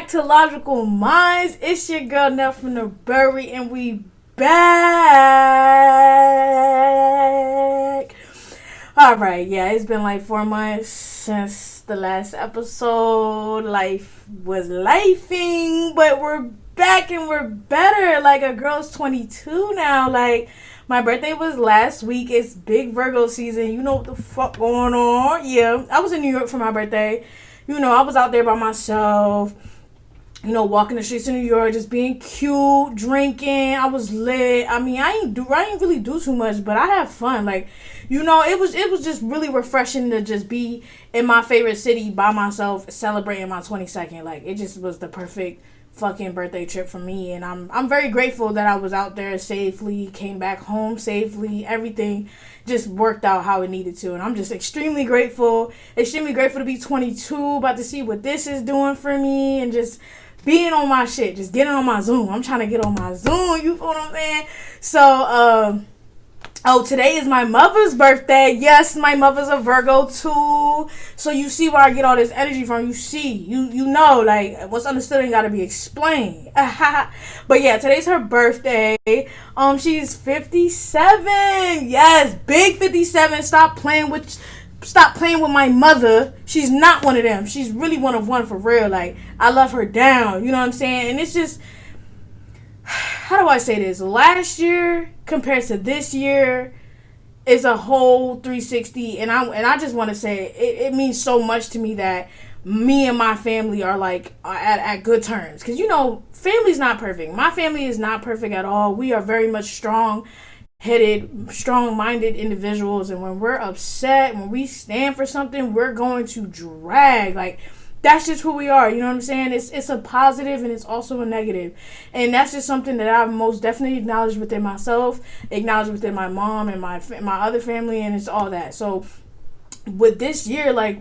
to Logical Minds. It's your girl Nell from the Bury, and we back. Alright, yeah, it's been like 4 months since the last episode. Life was lifing, but we're back and we're better. Like, a girl's 22 now. Like, my birthday was last week. It's big Virgo season. You know what the fuck going on. Yeah, I was in New York for my birthday. You know, I was out there by myself, you know, walking the streets of New York, just being cute, drinking. I was lit. I mean, I ain't really do too much, but I had fun. Like, you know, it was just really refreshing to just be in my favorite city by myself, celebrating my 22nd. Like, it just was the perfect fucking birthday trip for me, and I'm very grateful that I was out there safely, came back home safely. Everything just worked out how it needed to, and I'm just extremely grateful to be 22, about to see what this is doing for me, and just being on my shit, just getting on my Zoom. I'm trying to get on my Zoom, you feel what I'm saying? So, today is my mother's birthday. Yes, my mother's a Virgo too. So you see where I get all this energy from. You see, you know, like, what's understood ain't gotta be explained. But yeah, today's her birthday. She's 57. Yes, big 57. Stop playing with my mother. She's not one of them. She's really one of one for real. Like, I love her down. You know what I'm saying? And it's just, how do I say this? Last year compared to this year is a whole 360, and I just want to say it means so much to me that me and my family are like at good terms, because you know, family's not perfect. My family is not perfect at all. We are very much strong-headed, strong-minded individuals, and when we're upset, when we stand for something, we're going to drag. Like, that's just who we are, you know what I'm saying? It's a positive and it's also a negative. And that's just something that I've most definitely acknowledged within myself, acknowledged within my mom and my other family, and it's all that. So with this year, so I'll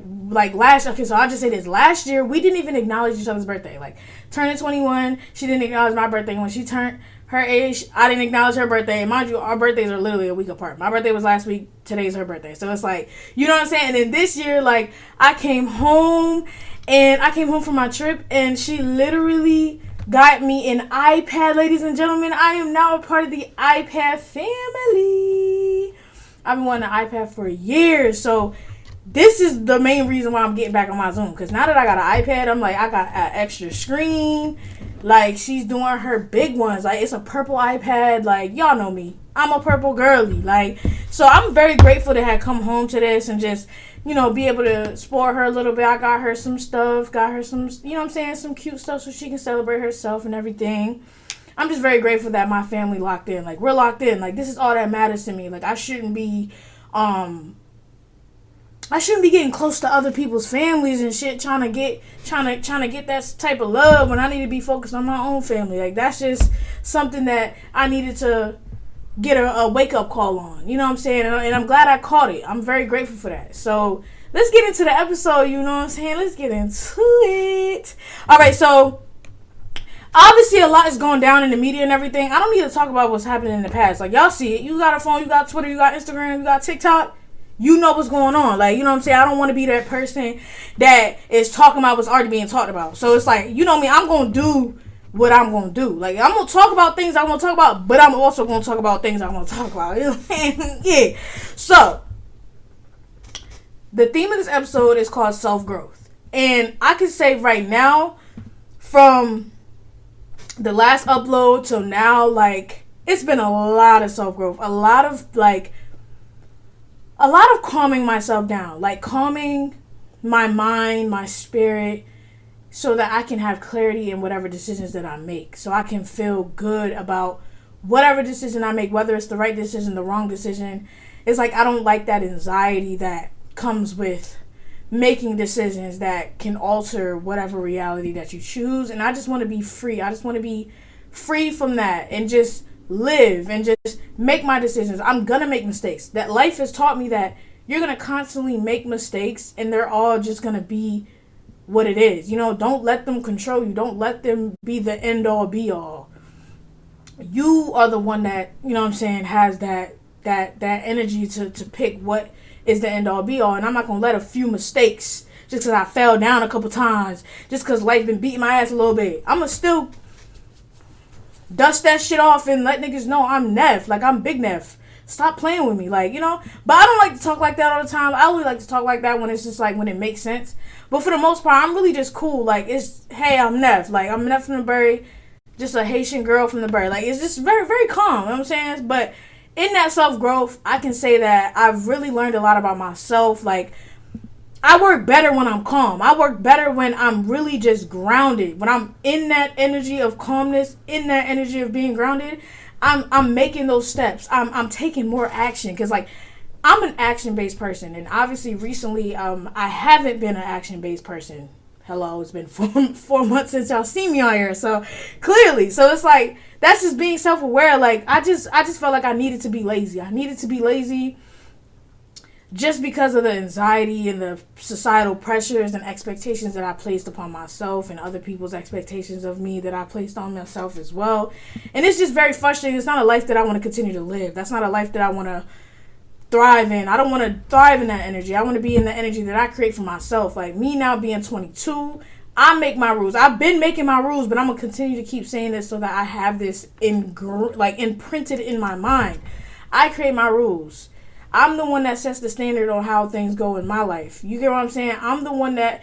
just say this. Last year, we didn't even acknowledge each other's birthday. Like, turning 21, she didn't acknowledge my birthday. When she turned her age, I didn't acknowledge her birthday. And mind you, our birthdays are literally a week apart. My birthday was last week. Today's her birthday. So it's like, you know what I'm saying? And then this year, like, I came home from my trip, and she literally got me an iPad, ladies and gentlemen. I am now a part of the iPad family. I've been wanting an iPad for years. So this is the main reason why I'm getting back on my Zoom. Because now that I got an iPad, I'm like, I got an extra screen. Like, she's doing her big ones. Like, it's a purple iPad. Like, y'all know me. I'm a purple girly. Like, so I'm very grateful to have come home to this and just, you know, be able to spoil her a little bit. I got her some stuff. Got her some, you know what I'm saying, some cute stuff so she can celebrate herself and everything. I'm just very grateful that my family locked in. Like, we're locked in. Like, this is all that matters to me. Like, I shouldn't be getting close to other people's families and shit, trying to get that type of love when I need to be focused on my own family. Like, that's just something that I needed to get a wake-up call on. You know what I'm saying? And I'm glad I caught it. I'm very grateful for that. So, let's get into the episode, you know what I'm saying? Let's get into it. Alright, so obviously a lot is going down in the media and everything. I don't need to talk about what's happening in the past. Like, y'all see it. You got a phone, you got Twitter, you got Instagram, you got TikTok. You know what's going on. Like, you know what I'm saying? I don't want to be that person that is talking about what's already being talked about. So it's like, you know me, I'm going to do what I'm going to do. Like, I'm going to talk about things I want to talk about, but I'm also going to talk about things I want to talk about. You know what I'm saying? Yeah. So, the theme of this episode is called self-growth. And I can say right now, from the last upload till now, like, it's been a lot of self-growth. A lot of calming myself down, like calming my mind, my spirit, so that I can have clarity in whatever decisions that I make. So I can feel good about whatever decision I make, whether it's the right decision, the wrong decision. It's like, I don't like that anxiety that comes with making decisions that can alter whatever reality that you choose. And I just want to be free. I just want to be free from that and just live and just make my decisions. I'm gonna make mistakes. That life has taught me that you're gonna constantly make mistakes, and they're all just gonna be what it is. You know, don't let them control you. Don't let them be the end all be all. You are the one that, you know what I'm saying, has that energy to pick what is the end all be all. And I'm not gonna let a few mistakes just because I fell down a couple times, just because life been beating my ass a little bit. I'ma still dust that shit off and let niggas know I'm Neff. Like, I'm Big Neff. Stop playing with me. Like, you know? But I don't like to talk like that all the time. I only like to talk like that when it's just like, when it makes sense. But for the most part, I'm really just cool. Like, it's, hey, I'm Neff. Like, I'm Neff from the Bury. Just a Haitian girl from the Bury. Like, it's just very, very calm. You know what I'm saying? But in that self-growth, I can say that I've really learned a lot about myself. Like, I work better when I'm calm. I work better when I'm really just grounded. When I'm in that energy of calmness, in that energy of being grounded, I'm making those steps. I'm taking more action. Because, like, I'm an action-based person. And obviously, recently, I haven't been an action-based person. Hello, it's been 4 months since y'all seen me on here. So, clearly. So, it's like, that's just being self-aware. Like, I just felt like I needed to be lazy. I needed to be lazy just because of the anxiety and the societal pressures and expectations that I placed upon myself and other people's expectations of me that I placed on myself as well. And it's just very frustrating. It's not a life that I want to continue to live. That's not a life that I want to thrive in. I don't want to thrive in that energy. I want to be in the energy that I create for myself. Like, me now being 22, I make my rules. I've been making my rules, but I'm going to continue to keep saying this so that I have this imprinted in my mind. I create my rules. I'm the one that sets the standard on how things go in my life. You get what I'm saying? I'm the one that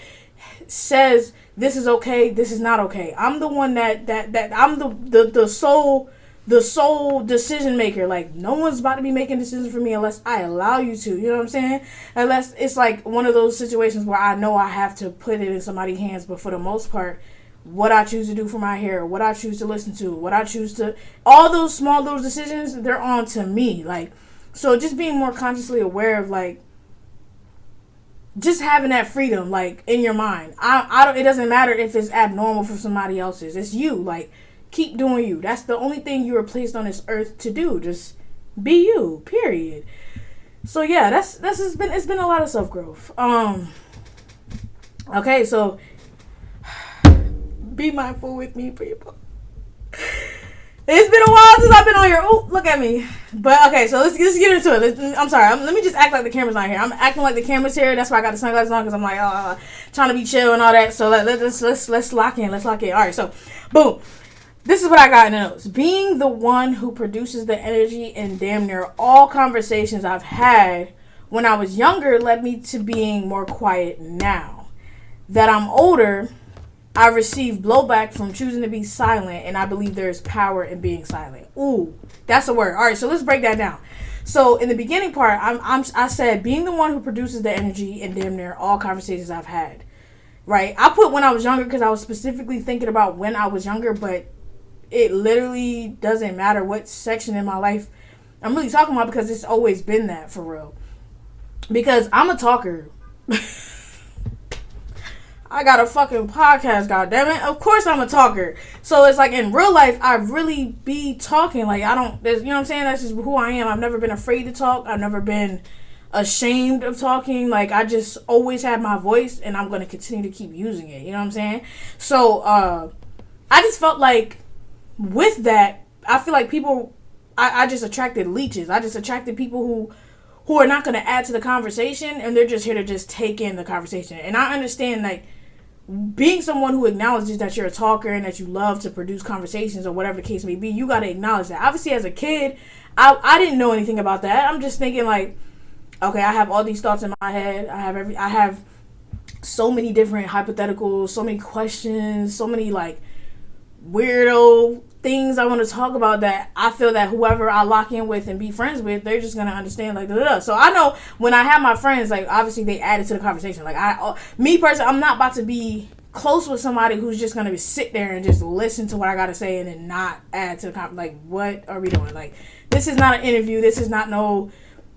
says this is okay, this is not okay. I'm the one that I'm the sole decision maker. Like, no one's about to be making decisions for me unless I allow you to. You know what I'm saying? Unless it's like one of those situations where I know I have to put it in somebody's hands. But for the most part, what I choose to do for my hair, what I choose to listen to, what I choose to, all those small little decisions, they're on to me. Like, so just being more consciously aware of, like, just having that freedom, like, in your mind. I don't, it doesn't matter if it's abnormal for somebody else's. It's you. Like, keep doing you. That's the only thing you were placed on this earth to do. Just be you, period. So yeah, it's been a lot of self-growth. Okay, so be mindful with me, people. It's been a while since I've been on here. Oh, look at me. But, okay, so let's get into it. I'm sorry. Let me just act like the camera's not here. I'm acting like the camera's here. That's why I got the sunglasses on, because I'm like, trying to be chill and all that. So let's lock in. Let's lock in. All right, so, boom. This is what I got in the notes. Being the one who produces the energy in damn near all conversations I've had when I was younger led me to being more quiet now. That I'm older, I received blowback from choosing to be silent, and I believe there is power in being silent. Ooh, that's a word. All right, so let's break that down. So in the beginning part, I said being the one who produces the energy in damn near all conversations I've had. Right? I put when I was younger because I was specifically thinking about when I was younger, but it literally doesn't matter what section in my life I'm really talking about, because it's always been that, for real. Because I'm a talker. I got a fucking podcast, goddammit. Of course I'm a talker. So it's like, in real life, I really be talking. Like, you know what I'm saying? That's just who I am. I've never been afraid to talk. I've never been ashamed of talking. Like, I just always had my voice, and I'm going to continue to keep using it. You know what I'm saying? So, I just felt like with that, I feel like I just attracted leeches. I just attracted people who are not going to add to the conversation, and they're just here to just take in the conversation. And I understand, like, being someone who acknowledges that you're a talker and that you love to produce conversations or whatever the case may be, you got to acknowledge that. Obviously, as a kid, I didn't know anything about that. I'm just thinking, like, okay, I have all these thoughts in my head. I have so many different hypotheticals, so many questions, so many, like, weirdo things I want to talk about that I feel that whoever I lock in with and be friends with, they're just going to understand, like, da-da-da. So I know when I have my friends, like, obviously they added to the conversation. Like, me personally, I'm not about to be close with somebody who's just going to sit there and just listen to what I got to say and then not add to the conversation. Like, what are we doing? Like, this is not an interview. This is not no,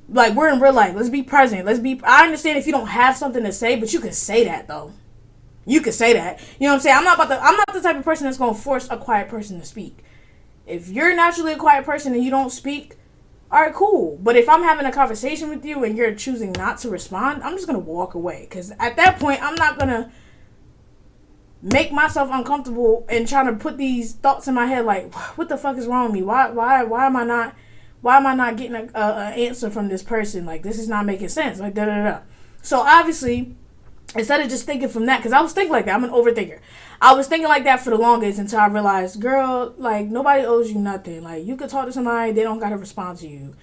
like, we're in real life. Let's be present. I understand if you don't have something to say, but you can say that, though. You could say that. You know what I'm saying? I'm not the type of person that's going to force a quiet person to speak. If you're naturally a quiet person and you don't speak, all right, cool. But if I'm having a conversation with you and you're choosing not to respond, I'm just going to walk away. Because at that point, I'm not going to make myself uncomfortable and trying to put these thoughts in my head like, what the fuck is wrong with me? Why am I not getting an answer from this person? Like, this is not making sense. Like, da-da-da. So, obviously, instead of just thinking from that, because I was thinking like that. I'm an overthinker. I was thinking like that for the longest until I realized, girl, like, nobody owes you nothing. Like, you could talk to somebody, they don't got to respond to you.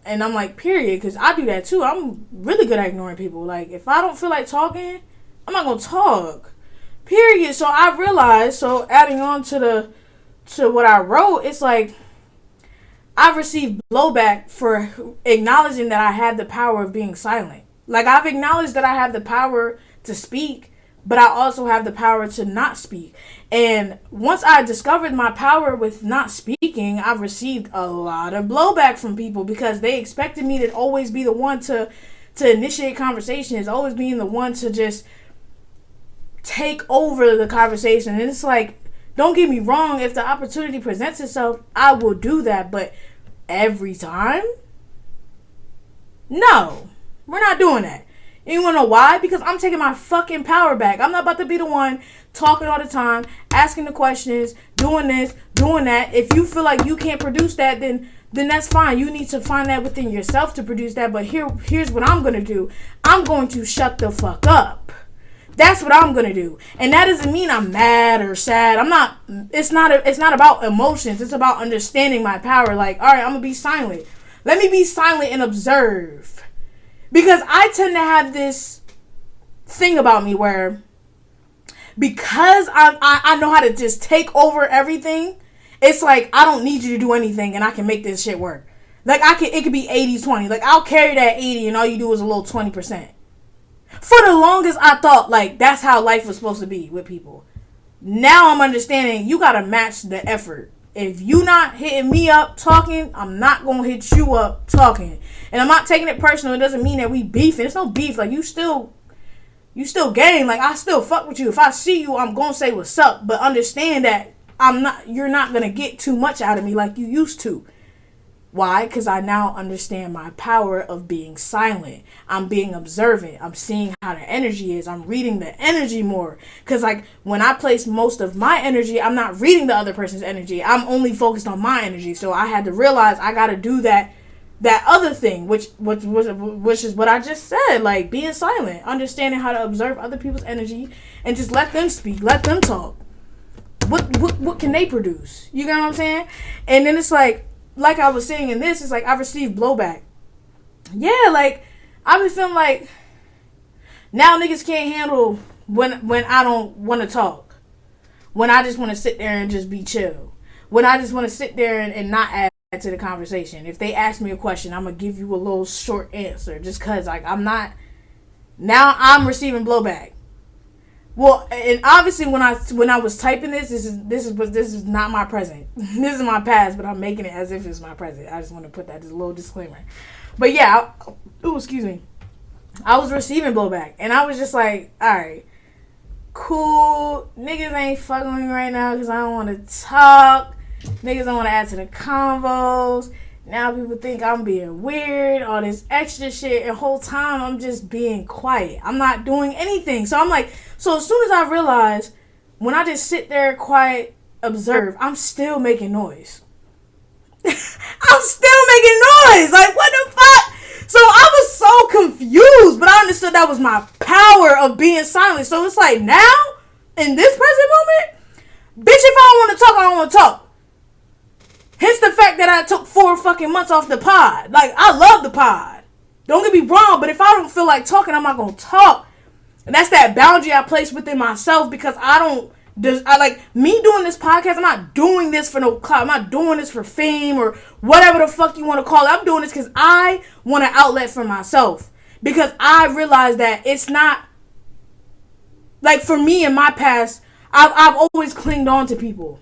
And I'm like, period, because I do that too. I'm really good at ignoring people. Like, if I don't feel like talking, I'm not going to talk. Period. So I realized, so adding on to what I wrote, it's like, I've received blowback for acknowledging that I had the power of being silent. Like, I've acknowledged that I have the power to speak, but I also have the power to not speak. And once I discovered my power with not speaking, I've received a lot of blowback from people because they expected me to always be the one to initiate conversations, always being the one to just take over the conversation. And it's like, don't get me wrong, if the opportunity presents itself, I will do that. But every time? No, we're not doing that. You wanna know why? Because I'm taking my fucking power back. I'm not about to be the one talking all the time, asking the questions, doing this, doing that. If you feel like you can't produce that, then that's fine. You need to find that within yourself to produce that. But here's what I'm gonna do. I'm going to shut the fuck up. That's what I'm gonna do. And that doesn't mean I'm mad or sad. I'm not. It's not about emotions. It's about understanding my power. Like, all right, I'm gonna be silent. Let me be silent and observe. Because I tend to have this thing about me where, because I know how to just take over everything, it's like I don't need you to do anything and I can make this shit work. Like, it could be 80-20. Like, I'll carry that 80 and all you do is a little 20%. For the longest, I thought, like, that's how life was supposed to be with people. Now I'm understanding you gotta match the effort. If you not hitting me up talking, I'm not gonna hit you up talking. And I'm not taking it personal. It doesn't mean that we beefing. It's no beef. Like, you still gang. Like, I still fuck with you. If I see you, I'm gonna say what's up. But understand that you're not gonna get too much out of me like you used to. Why? Because I now understand my power of being silent. I'm being observant. I'm seeing how the energy is. I'm reading the energy more. Because, like, when I place most of my energy, I'm not reading the other person's energy. I'm only focused on my energy. So I had to realize I got to do that other thing, which is what I just said. Like, being silent. Understanding how to observe other people's energy and just let them speak. Let them talk. What can they produce? You get what I'm saying? And then it's like I was saying in this, it's like I've received blowback. Yeah, like, I've been feeling like now niggas can't handle when I don't want to talk. When I just want to sit there and just be chill. When I just want to sit there and not add to the conversation. If they ask me a question, I'm going to give you a little short answer. Just because, like, I'm not. Now I'm receiving blowback. Well, and obviously when I was typing this is not my present. This is my past, but I'm making it as if it's my present. I just want to put that as a little disclaimer. But yeah, excuse me. I was receiving blowback, and I was just like, all right, cool. Niggas ain't fucking with me right now because I don't want to talk. Niggas don't want to add to the convos. Now people think I'm being weird, all this extra shit, and the whole time I'm just being quiet. I'm not doing anything. So I'm like, so as soon as I realize, when I just sit there quiet, observe, I'm still making noise. I'm still making noise. Like, what the fuck? So I was so confused, but I understood that was my power of being silent. So it's like, now, in this present moment, bitch, if I don't want to talk, I don't want to talk. Hence the fact that I took 4 fucking months off the pod. Like, I love the pod. Don't get me wrong, but if I don't feel like talking, I'm not going to talk. And that's that boundary I place within myself, because I like, me doing this podcast, I'm not doing this for no clout. I'm not doing this for fame or whatever the fuck you want to call it. I'm doing this because I want an outlet for myself. Because I realize that it's not, like, for me in my past, I've always clinged on to people.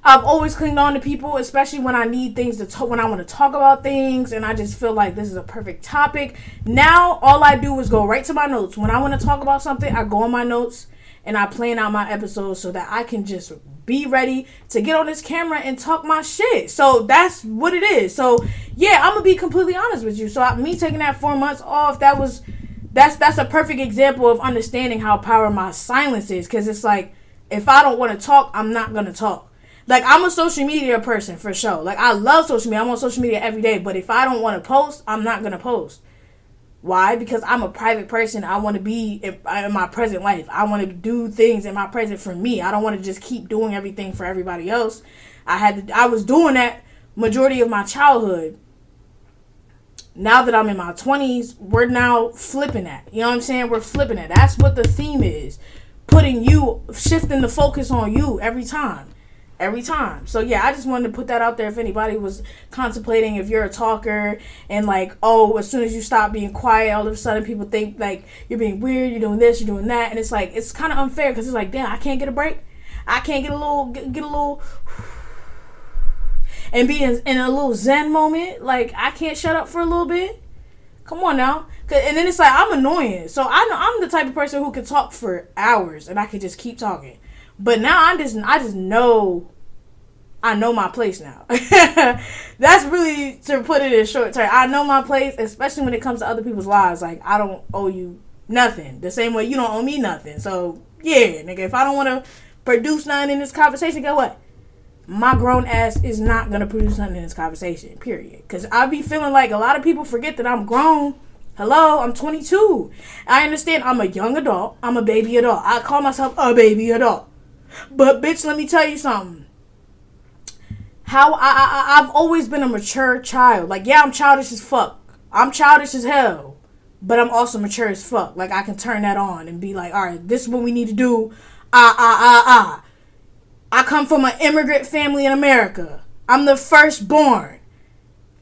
I've always clinged on to people, especially when I need things to talk, when I want to talk about things, and I just feel like this is a perfect topic. Now, all I do is go right to my notes. When I want to talk about something, I go on my notes, and I plan out my episodes so that I can just be ready to get on this camera and talk my shit. So that's what it is. So yeah, I'm gonna be completely honest with you. So me taking that 4 months off, that's a perfect example of understanding how powerful my silence is. Because it's like, if I don't want to talk, I'm not gonna talk. Like, I'm a social media person for sure. Like, I love social media. I'm on social media every day. But if I don't want to post, I'm not going to post. Why? Because I'm a private person. I want to be in my present life. I want to do things in my present for me. I don't want to just keep doing everything for everybody else. I was doing that majority of my childhood. Now that I'm in my 20s, we're now flipping that. You know what I'm saying? We're flipping it. That's what the theme is. Shifting the focus on you every time. Every time. So yeah, I just wanted to put that out there if anybody was contemplating, if you're a talker and like, oh, as soon as you stop being quiet, all of a sudden people think like you're being weird, you're doing this, you're doing that. And it's like, it's kind of unfair because it's like, damn, I can't get a break. I can't get a little and be in a little zen moment. Like, I can't shut up for a little bit. Come on now. And then it's like, I'm annoying. So I know I'm the type of person who can talk for hours and I can just keep talking. But now I just know I know my place now. That's really, to put it in short term, I know my place, especially when it comes to other people's lives. Like, I don't owe you nothing. The same way you don't owe me nothing. So, yeah, nigga, if I don't want to produce nothing in this conversation, guess what? My grown ass is not going to produce nothing in this conversation, period. Because I be feeling like a lot of people forget that I'm grown. Hello, I'm 22. I understand I'm a young adult. I'm a baby adult. I call myself a baby adult. But bitch, let me tell you something. I've always been a mature child. Like, yeah, I'm childish as fuck. I'm childish as hell. But I'm also mature as fuck. Like, I can turn that on and be like, all right, this is what we need to do. I come from an immigrant family in America. I'm the firstborn.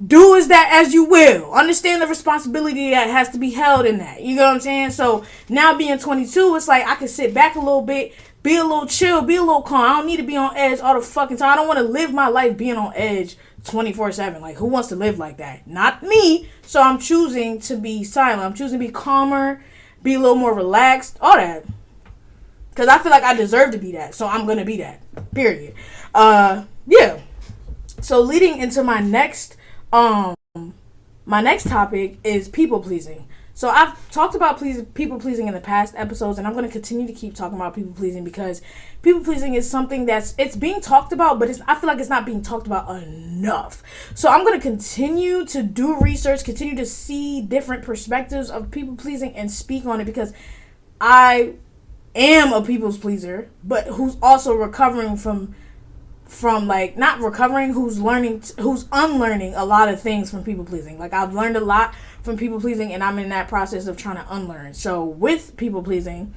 Do as you will. Understand the responsibility that has to be held in that. You know what I'm saying? So now being 22, it's like I can sit back a little bit, be a little chill, be a little calm. I don't need to be on edge all the fucking time. I don't want to live my life being on edge 24/7. Like, who wants to live like that? Not me. So I'm choosing to be silent. I'm choosing to be calmer, be a little more relaxed, all that. Because I feel like I deserve to be that. So I'm going to be that. Period. Yeah. So leading into my next topic is people pleasing. So I've talked about people pleasing in the past episodes, and I'm going to continue to keep talking about people pleasing because people pleasing is something it's being talked about, but I feel like it's not being talked about enough. So I'm going to continue to do research, continue to see different perspectives of people pleasing and speak on it because I am a people's pleaser, but who's also recovering from like, not recovering, who's unlearning a lot of things from people pleasing. Like, I've learned a lot from people pleasing and I'm in that process of trying to unlearn. So with people pleasing,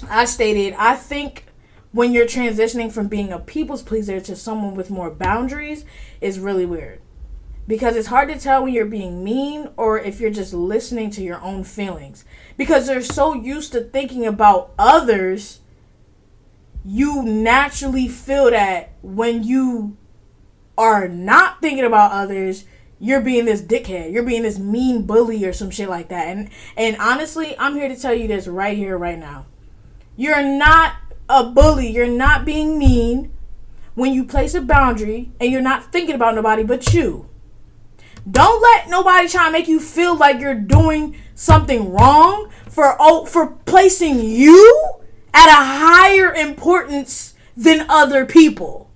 I think when you're transitioning from being a people's pleaser to someone with more boundaries is really weird. Because it's hard to tell when you're being mean or if you're just listening to your own feelings. Because they're so used to thinking about others, you naturally feel that when you are not thinking about others, you're being this dickhead. You're being this mean bully or some shit like that. And honestly, I'm here to tell you this right here, right now. You're not a bully. You're not being mean when you place a boundary and you're not thinking about nobody but you. Don't let nobody try to make you feel like you're doing something wrong for placing you at a higher importance than other people.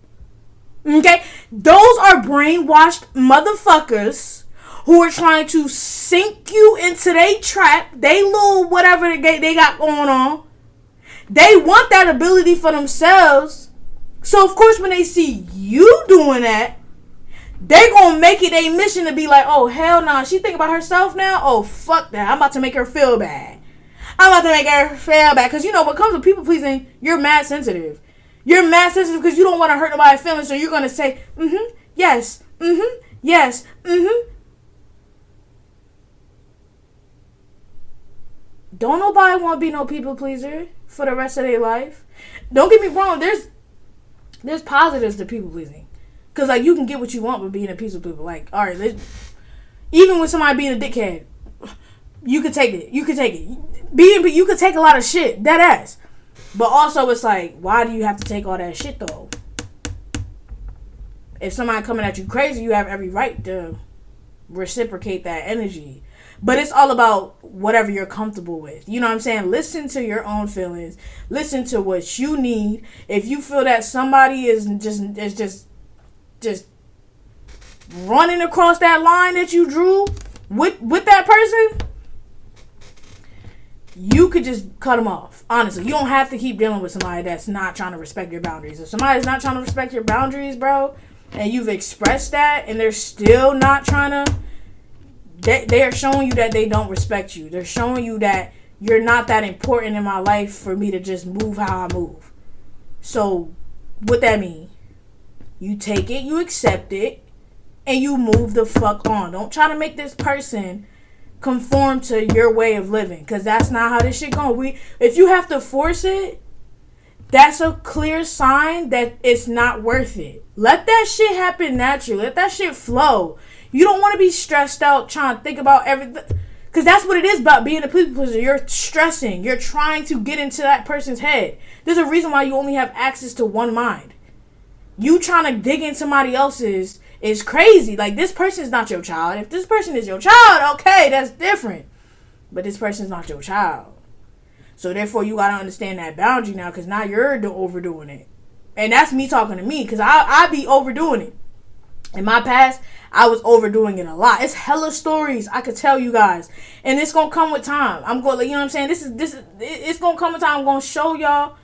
Okay? Those are brainwashed motherfuckers who are trying to sink you into their trap, they little whatever they got going on. They want that ability for themselves. So, of course, when they see you doing that, they gonna make it a mission to be like, oh, hell no, she think about herself now? Oh, fuck that. I'm about to make her feel bad. Because, you know, what comes with people pleasing, you're mad sensitive. You're mad sensitive because you don't want to hurt nobody's feelings, so you're going to say, yes, yes, Don't nobody want to be no people pleaser for the rest of their life. Don't get me wrong, there's positives to people pleasing. Because, like, you can get what you want with being a piece of people. Like, all right, even with somebody being a dickhead, you could take it. You could take it. You could take a lot of shit. Dead ass. But also, it's like, why do you have to take all that shit, though? If somebody coming at you crazy, you have every right to reciprocate that energy. But it's all about whatever you're comfortable with. You know what I'm saying? Listen to your own feelings. Listen to what you need. If you feel that somebody is just running across that line that you drew with that person, you could just cut them off. Honestly, you don't have to keep dealing with somebody that's not trying to respect your boundaries. If somebody's not trying to respect your boundaries, bro, and you've expressed that, and they're still not trying to, they are showing you that they don't respect you. They're showing you that you're not that important in my life for me to just move how I move. So, what that mean? You take it, you accept it, and you move the fuck on. Don't try to make this person conform to your way of living, because that's not how this shit going. If you have to force it, that's a clear sign that it's not worth it. Let that shit happen naturally. Let that shit flow. You don't want to be stressed out trying to think about everything, because that's what it is about being a people pleaser. You're stressing. You're trying to get into that person's head. There's a reason why you only have access to one mind. You trying to dig in somebody else's is crazy. Like, this person is not your child. If this person is your child, okay, that's different. But this person is not your child. So therefore, you gotta understand that boundary now, because now you're overdoing it. And that's me talking to me, because I be overdoing it. In my past, I was overdoing it a lot. It's hella stories I could tell you guys, and it's gonna come with time. I'm going, you know what I'm saying? This is it's gonna come with time. I'm gonna show y'all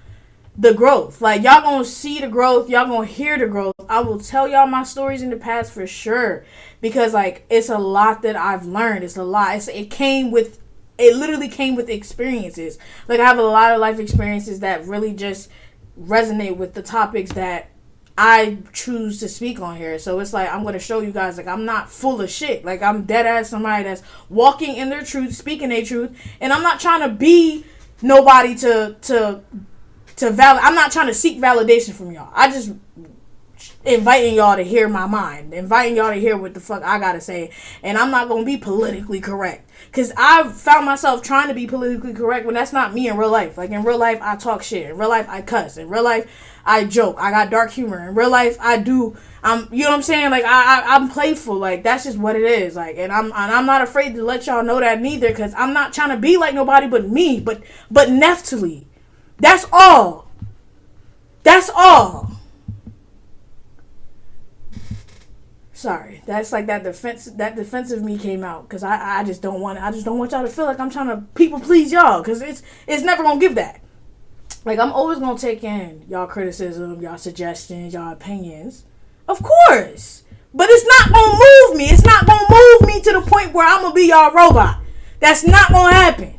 the growth. Like, y'all gonna see the growth. Y'all gonna hear the growth. I will tell y'all my stories in the past for sure, because like, it's a lot that I've learned. It's a lot. It literally came with experiences. Like, I have a lot of life experiences that really just resonate with the topics that I choose to speak on here. So it's like, I'm going to show you guys, like, I'm not full of shit. Like, I'm dead ass somebody that's walking in their truth, speaking their truth. And I'm not trying to be nobody to I'm not trying to seek validation from y'all. I just inviting y'all to hear my mind, inviting y'all to hear what the fuck I gotta say. And I'm not gonna be politically correct, because I found myself trying to be politically correct when that's not me in real life. Like, in real life, I talk shit. In real life, I cuss. In real life, I joke. I got dark humor. In real life, you know what I'm saying? Like, I'm playful. Like, that's just what it is. Like, and I'm not afraid to let y'all know that neither, because I'm not trying to be like nobody but me, but Neftali. That's all. That's all. Sorry, that's like that defensive me came out, because I just don't want y'all to feel like I'm trying to people please y'all, because it's never gonna give that. Like, I'm always gonna take in y'all criticism, y'all suggestions, y'all opinions, of course, but it's not gonna move me. It's not gonna move me to the point where I'm gonna be y'all robot. That's not gonna happen.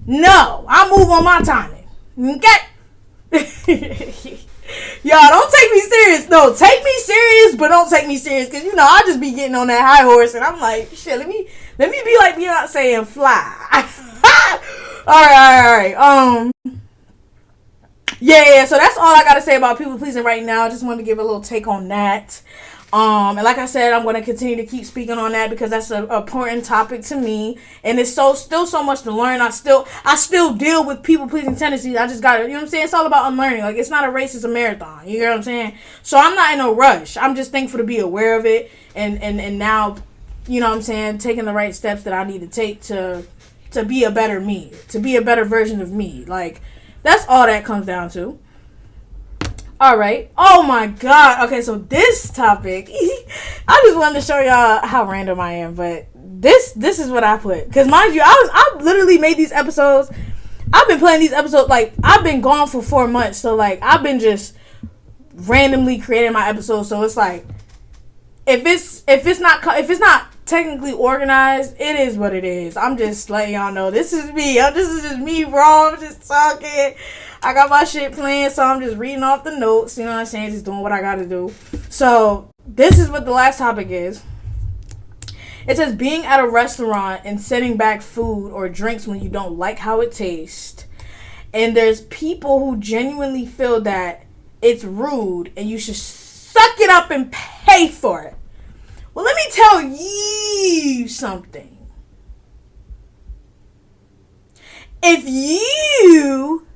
No, I move on my timing. Okay. Y'all, don't take me serious. No, take me serious, but don't take me serious, because, you know, I just be getting on that high horse, and I'm like, shit, let me be like Beyonce and fly. All right. Yeah, so that's all I gotta say about people pleasing right now. I just wanted to give a little take on that. And like I said, I'm going to continue to keep speaking on that, because that's an important topic to me, and it's still so much to learn. I still deal with people pleasing tendencies. I just got to, you know what I'm saying? It's all about unlearning. Like, it's not a race, it's a marathon. You know what I'm saying? So I'm not in a rush. I'm just thankful to be aware of it, and now, you know what I'm saying, taking the right steps that I need to take to be a better me, to be a better version of me. Like, that's all that comes down to. Alright. Oh my god. Okay, so this topic, I just wanted to show y'all how random I am, but this is what I put. Because mind you, I literally made these episodes. I've been playing these episodes, like, I've been gone for 4 months, so like, I've been just randomly creating my episodes. So it's like, if it's not technically organized, it is what it is. I'm just letting y'all know, this is me. This is just me, bro. I'm just talking. I got my shit playing, so I'm just reading off the notes, you know what I'm saying, just doing what I gotta do. So, this is what the last topic is. It says, being at a restaurant and sending back food or drinks when you don't like how it tastes. And there's people who genuinely feel that it's rude and you should suck it up and pay for it. Well, let me tell you something. If you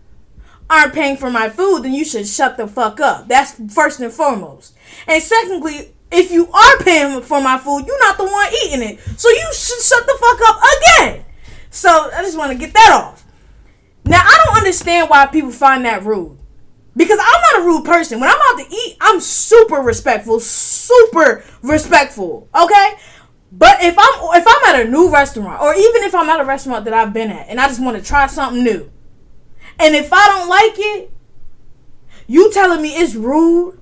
aren't paying for my food, then you should shut the fuck up. That's first and foremost. And secondly, if you are paying for my food, you're not the one eating it. So you should shut the fuck up again. So I just want to get that off. Now, I don't understand why people find that rude. Because I'm not a rude person. When I'm out to eat, I'm super respectful. Okay? But if I'm at a new restaurant, or even if I'm at a restaurant that I've been at and I just want to try something new, and if I don't like it, you telling me it's rude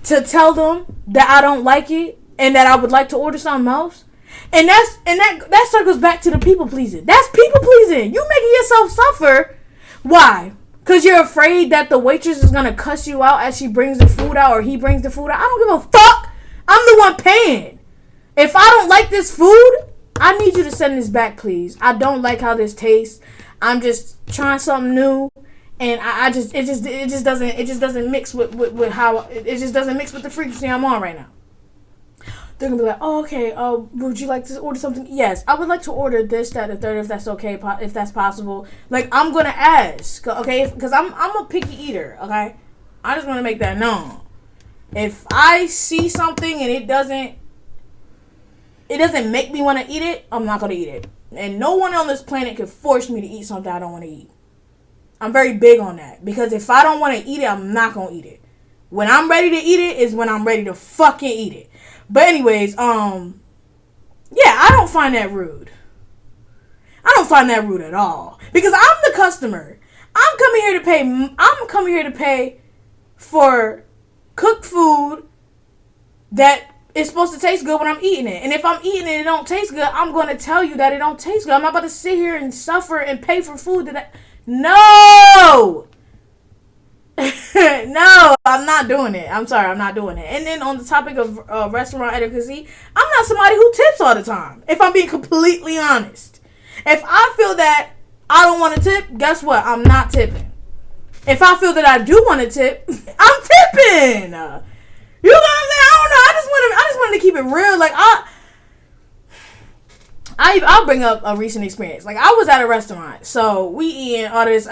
to tell them that I don't like it and that I would like to order something else? And that circles back to the people pleasing. That's people pleasing. You making yourself suffer. Why? Because you're afraid that the waitress is gonna cuss you out as she brings the food out, or he brings the food out. I don't give a fuck. I'm the one paying. If I don't like this food, I need you to send this back, please. I don't like how this tastes. I'm just trying something new, and it just doesn't mix with how it just doesn't mix with the frequency I'm on right now. They're gonna be like, oh, okay. Would you like to order something? Yes, I would like to order this, that, and the third, if that's okay, if that's possible. Like, I'm gonna ask, okay? Because I'm a picky eater, okay? I just want to make that known. If I see something and it doesn't make me want to eat it, I'm not gonna eat it. And no one on this planet could force me to eat something I don't want to eat. I'm very big on that, because if I don't want to eat it, I'm not gonna eat it. When I'm ready to eat it is when I'm ready to fucking eat it. But anyways, yeah, I don't find that rude. I don't find that rude at all, because I'm the customer. I'm coming here to pay for cooked food that is supposed to taste good when I'm eating it. And if I'm eating it and it don't taste good, I'm going to tell you that it don't taste good. I'm not about to sit here and suffer and pay for food No! No, I'm not doing it. I'm sorry, I'm not doing it. And then on the topic of restaurant etiquette, I'm not somebody who tips all the time, if I'm being completely honest. If I feel that I don't want to tip, guess what? I'm not tipping. If I feel that I do want to tip, I'm tipping. You know what I'm saying? I don't know. I just wanted to keep it real. Like, I'll bring up a recent experience. Like, I was at a restaurant, so we eating all this.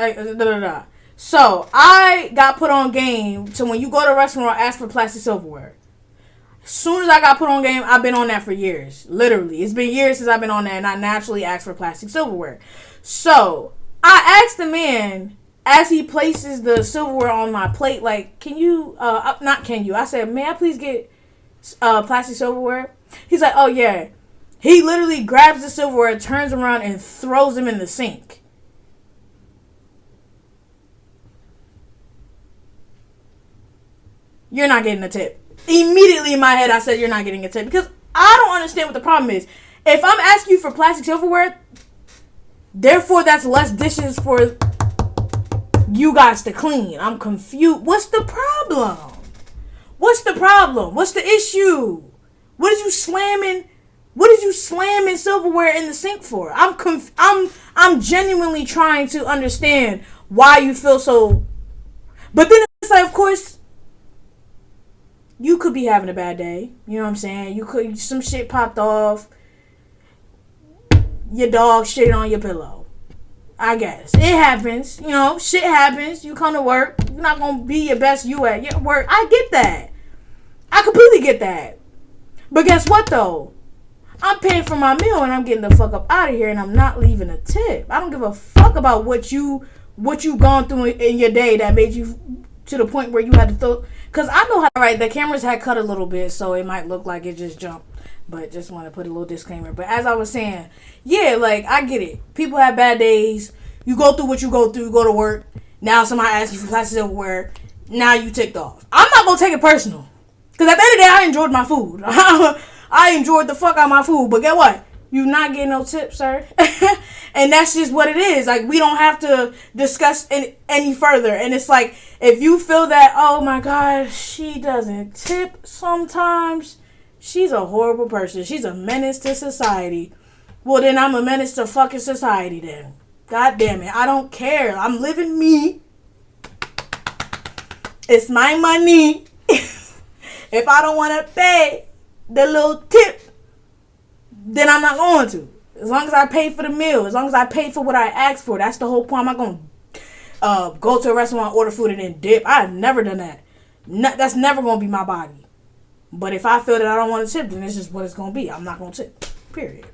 So I got put on game to, when you go to a restaurant, ask for plastic silverware. As soon as I got put on game, I've been on that for years. Literally, it's been years since I've been on that, and I naturally ask for plastic silverware. So I asked the man, as he places the silverware on my plate, like, I said, may I please get plastic silverware? He's like, oh yeah. He literally grabs the silverware, turns around, and throws them in the sink. You're not getting a tip. Immediately in my head, I said, you're not getting a tip, because I don't understand what the problem is. If I'm asking you for plastic silverware, therefore that's less dishes for you guys to clean. I'm confused. What's the problem? What's the problem? What's the issue? What is you slamming silverware in the sink for? I'm genuinely trying to understand why you feel so. But then it's like, of course, you could be having a bad day. You know what I'm saying? Some shit popped off. Your dog shit on your pillow. I guess. It happens. You know, shit happens. You come to work. You're not going to be your best you at your work. I get that. I completely get that. But guess what, though? I'm paying for my meal and I'm getting the fuck up out of here, and I'm not leaving a tip. I don't give a fuck about what you gone through in your day that made you to the point where you had to throw. Because I know how, right, the cameras had cut a little bit, so it might look like it just jumped. But just want to put a little disclaimer. But as I was saying, yeah, like, I get it. People have bad days. You go through what you go through. You go to work. Now somebody asks you for plastic silverware. Now you ticked off. I'm not going to take it personal. Because at the end of the day, I enjoyed my food. I enjoyed the fuck out of my food. But guess what? You're not getting no tips, sir. And that's just what it is. Like, we don't have to discuss any further. And it's like, if you feel that, oh my God, she doesn't tip sometimes, she's a horrible person. She's a menace to society. Well, then I'm a menace to fucking society then. God damn it. I don't care. I'm living me. It's my money. If I don't want to pay the little tip, then I'm not going to. As long as I pay for the meal, as long as I pay for what I asked for, that's the whole point. I'm not going to go to a restaurant, order food, and then dip. I've never done that. That's never going to be my body. But if I feel that I don't want to tip, then it's just what it's going to be. I'm not going to tip. Period.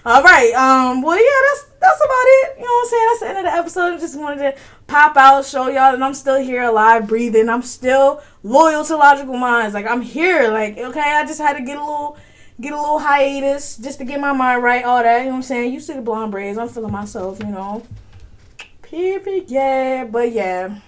All right. Well, yeah, that's about it. You know what I'm saying? That's the end of the episode. I just wanted to pop out, show y'all that I'm still here, alive, breathing. I'm still loyal to Logical Mindz. Like, I'm here. Like, okay, I just had to get a little get a little hiatus just to get my mind right, all that, you know what I'm saying? You see the blonde braids, I'm feeling myself, you know. Period, yeah. But yeah,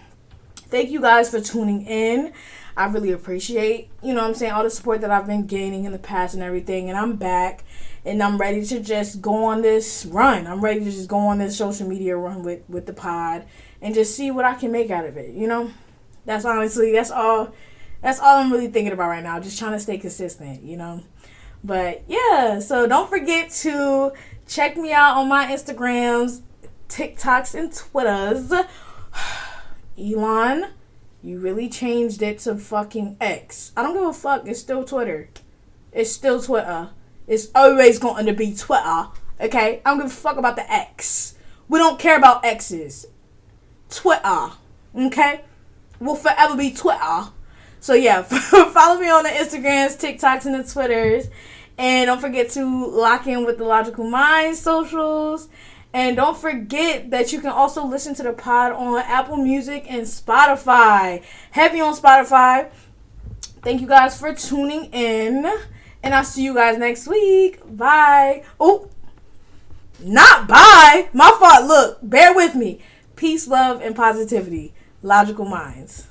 thank you guys for tuning in. I really appreciate, you know what I'm saying, all the support that I've been gaining in the past and everything. And I'm back and I'm ready to just go on this run. I'm ready to just go on this social media run with the pod and just see what I can make out of it, you know? That's all I'm really thinking about right now. Just trying to stay consistent, you know? But yeah, so don't forget to check me out on my Instagrams, TikToks, and Twitters. Elon, you really changed it to fucking X. I don't give a fuck. It's still Twitter. It's still Twitter. It's always going to be Twitter. Okay? I don't give a fuck about the X. We don't care about X's. Twitter. Okay? Will forever be Twitter. So yeah, follow me on the Instagrams, TikToks, and the Twitters. And don't forget to lock in with the LogicalMindz socials. And don't forget that you can also listen to the pod on Apple Music and Spotify. Heavy on Spotify. Thank you guys for tuning in. And I'll see you guys next week. Bye. Oh, not bye. My fault. Look, bear with me. Peace, love, and positivity. LogicalMindz.